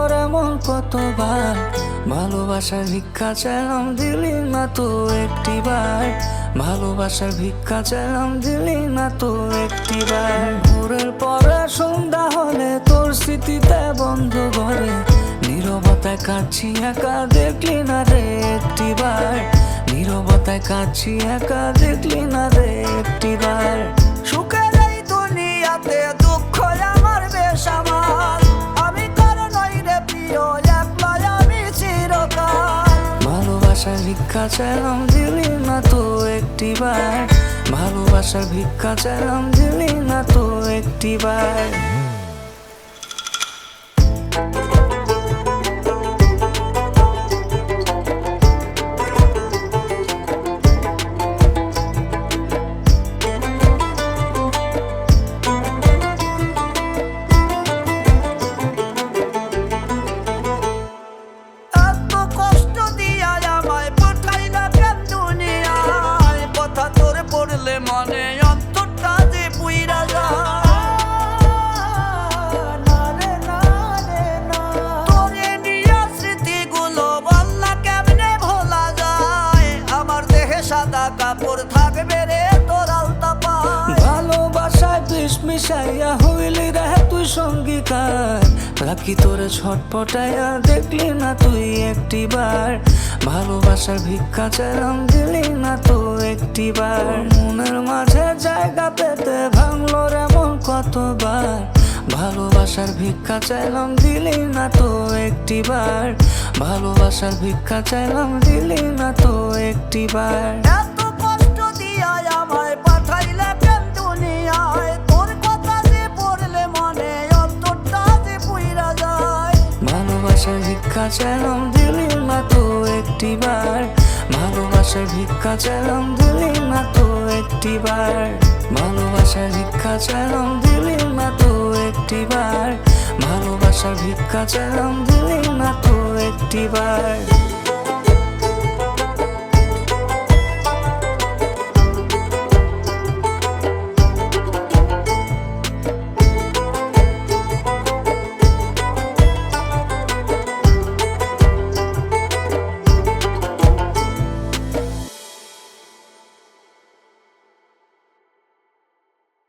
ভাঙলোর এমন কতবার, ভালোবাসার ভিক্ষা চাইলাম দিলি না তো একটিবার, ভালোবাসার ভিক্ষা চাইলাম দিলি না তো একটিবার। ভোরের পরে সন্ধ্যা হলে তোর স্মৃতিতে বন্ধ ঘরে, নীরবতায় কাঁদছি একা দেখলি না রে একটিবার, নীরবতায় কাঁদছি একা দেখলি না রে একটিবার। সুখের এই দুনিয়াতে দুঃখ আমার বেসামাল, আমি কার নই রে প্রিয়, একলা আমি চিরকাল। ভালোবাসার ভিক্ষা চাইলাম দিলি না তো একটিবার, ভালোবাসার ভিক্ষা চাইলাম দিলি না তো একটিবার। মনে অন্তরটা যে পুইরা যায়, তোরে নিয়া স্মৃতিগুলো বলনা কেমনে ভোলা যায়। আমার দেহে সাদা কাপড় থাকবে রে তোর আলতা পায়, ভালোবাসায় বিষ মিশাইয়া হইলি রে তুই সঙ্গীকার, রাখি তোরে ছটপটাইয়া দেখলি না তুই একটিবার, ভালোবাসার ভিক্ষা চাইলাম দিলি না তো একটিবার। মনের মাঝে জায়গা পেতে ভাঙলোর এমন কতবার, ভালোবাসার ভিক্ষা চাইলাম দিলি না তো একটিবার, ভালোবাসার ভিক্ষা চাইলাম দিলি না তো একটিবার। এত কষ্ট দিয়া আমায় পাঠাইলে কেন দুনিয়ায়, তোর কথা যে পড়লে মনে অন্তরটা যে পুইরা যায়। ভালোবাসার ভিক্ষা চাইলাম দিলি না তো একটিবার, ভালোবাসার ভিক্ষা চাইলাম দিলি না তো একটিবার, ভালোবাসার ভিক্ষা চাইলাম দিলি না তো একটিবার, ভালোবাসার ভিক্ষা চাইলাম দিলি না তো একটিবার।